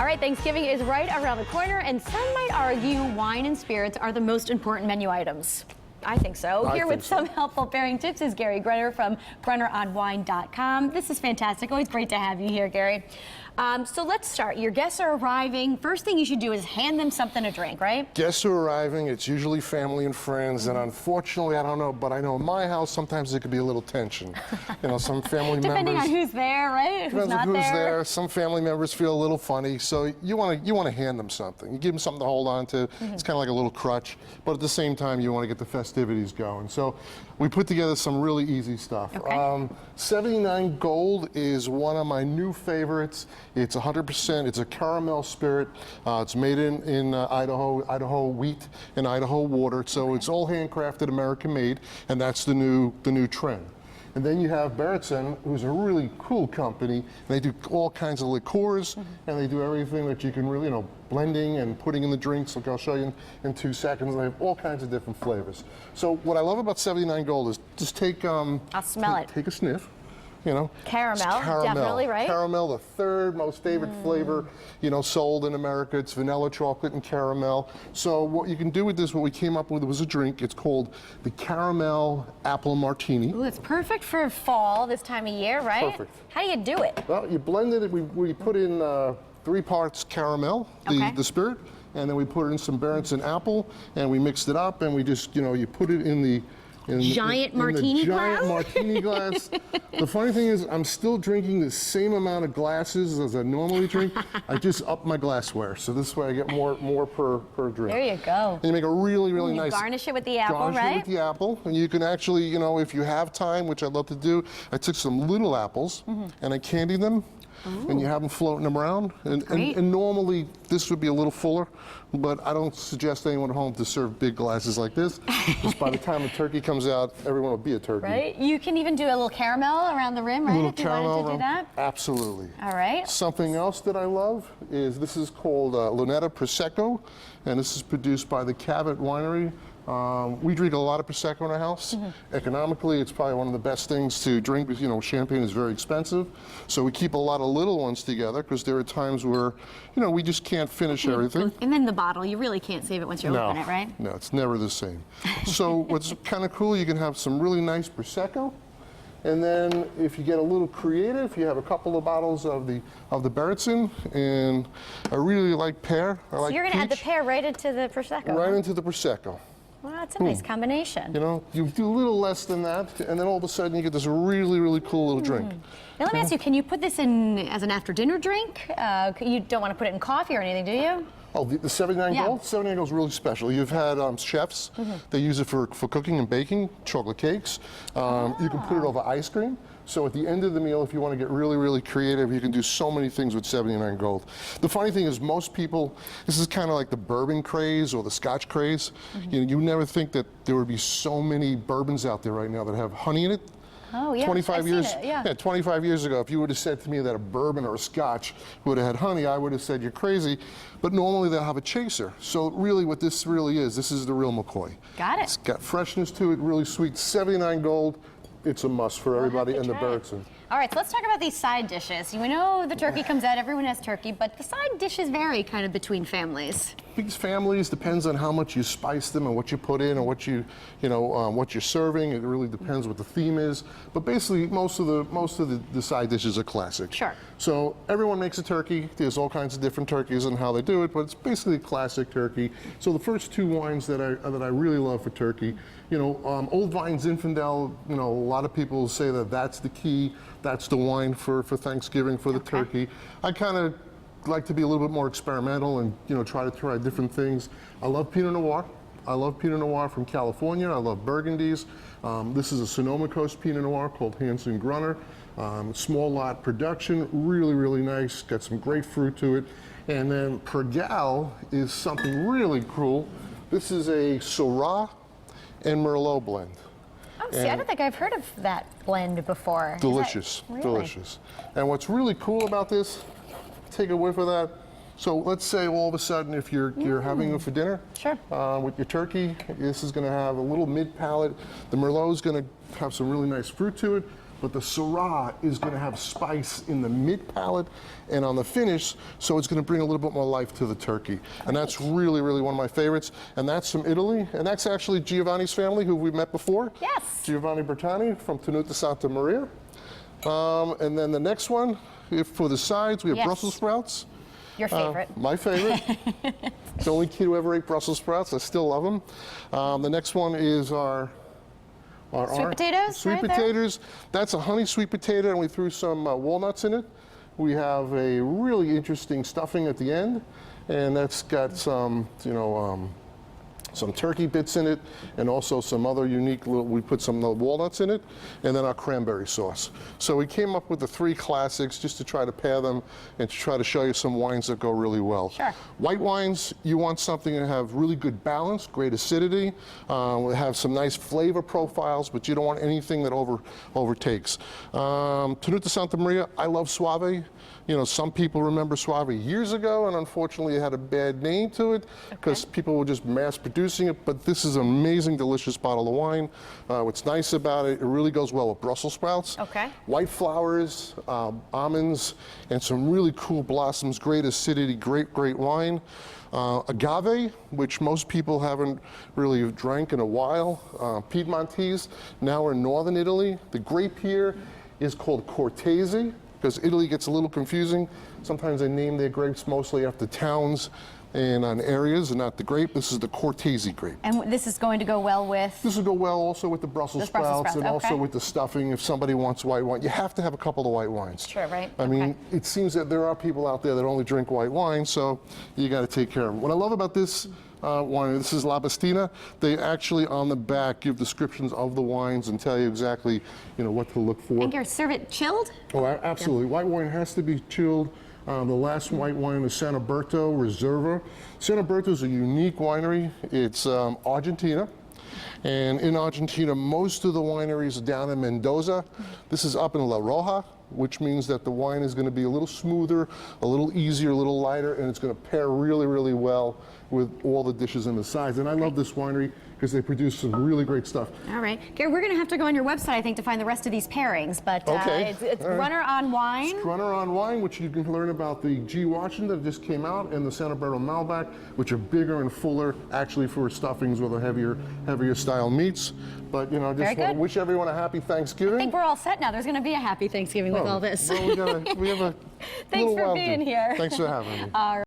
All right, Thanksgiving is right around the corner, and some might argue wine and spirits are the most important menu items. I think so. Here with some helpful pairing tips is Gary Grunner from GrunnerOnWine.com. This is fantastic. Always great to have you here, Gary. So let's start. Your guests are arriving. First thing you should do is hand them something to drink, right? Guests are arriving. It's usually family and friends, and unfortunately, I don't know, but I know in my house sometimes it could be a little tension. You know, some family Depending members. on who's there, right? Who's not who's there. there. Some family members feel a little funny, so you want to hand them something. You give them something to hold on to. It's kind of like a little crutch, but at the same time, you want to get the festivities going. So we put together some really easy stuff. Okay. 79 Gold is one of my new favorites. It's 100%. It's a caramel spirit. It's made in Idaho wheat and Idaho water. So it's all handcrafted, American made, and that's the new trend. And then you have Bertzen, who's a really cool company. And they do all kinds of liqueurs, and they do everything that you can really, you know, blending and putting in the drinks, like I'll show you in 2 seconds. They have all kinds of different flavors. So what I love about 79 Gold is just take I'll smell it. Take a sniff. You know, caramel, definitely, right? Caramel, the third most favorite flavor, you know, sold in America. It's vanilla, chocolate, and caramel. So what you can do with this, what we came up with was a drink. It's called the Caramel Apple Martini. Ooh, it's perfect for fall this time of year, right? Perfect. How do you do it? Well, you blended it. We put in 3 parts caramel, the spirit, and then we put in some Bertzen apple, and we mixed it up, and we just, you know, you put it in the giant martini glass. The funny thing is, I'm still drinking the same amount of glasses as I normally drink. I just up my glassware, so this way I get more per drink. There you go. And you make a really nice. Garnish it with the apple, right? Garnish it with the apple, and you can actually, you know, if you have time, which I'd love to do, I took some little apples and I candied them. And you have them floating around. And normally this would be a little fuller, but I don't suggest anyone at home to serve big glasses like this, because by the time the turkey comes out, everyone will be a turkey. Right? You can even do a little caramel around the rim, right? A little if you caramel wanted to do that. Absolutely. All right. Something else that I love is this is called Lunetta Prosecco, and this is produced by the Cabot Winery. We drink a lot of Prosecco in our house. Economically, it's probably one of the best things to drink because, you know, champagne is very expensive. So we keep a lot of little ones together because there are times where, you know, we just can't finish everything. And then the bottle, you really can't save it once you open it, right? No, it's never the same. So what's kind of cool, you can have some really nice Prosecco. And then if you get a little creative, you have a couple of bottles of the Bertzen, and I really like pear. So you're going to add the pear right into the Prosecco. Right into the Prosecco. Well, that's a nice combination. You know, you do a little less than that, and then all of a sudden you get this really cool little drink. Now let me ask you, can you put this in as an after-dinner drink? You don't want to put it in coffee or anything, do you? Oh, the 79 Gold? 79 Gold is really special. You've had chefs, they use it for cooking and baking, chocolate cakes. You can put it over ice cream. So at the end of the meal, if you want to get really creative, you can do so many things with 79 Gold. The funny thing is most people, this is kind of like the bourbon craze or the Scotch craze. You never think that there would be so many bourbons out there right now that have honey in it. Oh, yeah. 25 years, seen it, yeah. 25 years ago, if you would have said to me that a bourbon or a Scotch would have had honey, I would have said you're crazy. But normally they'll have a chaser. So really what this really is, this is the real McCoy. Got it. It's got freshness to it, really sweet. 79 Gold, it's a must for everybody and the Bertzen. All right, so let's talk about these side dishes. We know the turkey comes out, everyone has turkey, but the side dishes vary kind of between families. These families depends on how much you spice them and what you put in and what what you're serving. It really depends what the theme is. But basically, most of the side dishes are classic. Sure. So everyone makes a turkey. There's all kinds of different turkeys and how they do it, but it's basically a classic turkey. So the first 2 wines that I really love for turkey, you know, Old Vine Zinfandel. You know, a lot of people say that that's the key. That's the wine for Thanksgiving for the turkey. I kind of like to be a little bit more experimental and, you know, try different things. I love Pinot Noir. I love Pinot Noir from California. I love Burgundies. This is a Sonoma Coast Pinot Noir called Hanson Grunner. Small lot production, really nice. Got some great fruit to it. And then Pergal is something really cool. This is a Syrah and Merlot blend. Oh, see, I don't think I've heard of that blend before. Delicious, delicious. And what's really cool about this, take a whiff of that. So let's say all of a sudden if you're having it for dinner, sure, with your turkey, this is going to have a little mid palate. The Merlot is going to have some really nice fruit to it. but the Syrah is going to have spice in the mid palate and on the finish, so it's going to bring a little bit more life to the turkey. And that's really, really one of my favorites. And that's from Italy, and that's actually Giovanni's family, who we met before. Yes. Giovanni Bertani from Tenuta Santa Maria. And then the next one, for the sides, we have Brussels sprouts. Your favorite. My favorite. The only kid who ever ate Brussels sprouts. I still love them. The next one is our Sweet potatoes. Sweet right potatoes. That's a honey sweet potato, and we threw some walnuts in it. We have a really interesting stuffing at the end, and that's got some, some turkey bits in it, and also some other unique little, we put some walnuts in it, and then our cranberry sauce. So we came up with the 3 classics just to try to pair them and to try to show you some wines that go really well. Sure. White wines, you want something to have really good balance, great acidity, have some nice flavor profiles, but you don't want anything that overtakes. Tenuta Santa Maria, I love Soave. Some people remember Soave years ago, and unfortunately it had a bad name to it because people were just mass producing it, but this is an amazing, delicious bottle of wine. What's nice about it, it really goes well with Brussels sprouts. Okay. White flowers, almonds, and some really cool blossoms, great acidity, great wine. Agave, which most people haven't really drank in a while. Piedmontese, now we're in northern Italy. The grape here is called Cortese, because Italy gets a little confusing. Sometimes they name their grapes mostly after towns and on areas, and not the grape. This is the Cortese grape. And this is going to go well with? This will go well also with the Brussels sprouts and also with the stuffing. If somebody wants white wine, you have to have a couple of white wines. Sure, right. I mean, it seems that there are people out there that only drink white wine, so you got to take care of them. What I love about this wine, this is La Bastina. They actually on the back give descriptions of the wines and tell you exactly, what to look for. And you serve it chilled? Oh, absolutely. White wine has to be chilled. The last white wine is Sanaberto Reserva. Sanaberto is a unique winery. It's Argentina. And in Argentina, most of the wineries are down in Mendoza. This is up in La Roja, which means that the wine is going to be a little smoother, a little easier, a little lighter, and it's going to pair really, really well with all the dishes and the sides. And I love this winery because they produce some really great stuff. All right. Gary, we're going to have to go on your website, I think, to find the rest of these pairings, but it's Grunner on Wine. It's Grunner on Wine, which you can learn about the G. Washington that just came out, and the Sanaberto Malbec, which are bigger and fuller, actually for stuffings with a heavier style meats. But, just want to wish everyone a happy Thanksgiving. I think we're all set now. There's going to be a happy Thanksgiving with all this. Well, we have a Thanks for being here. Thanks for having me. All right.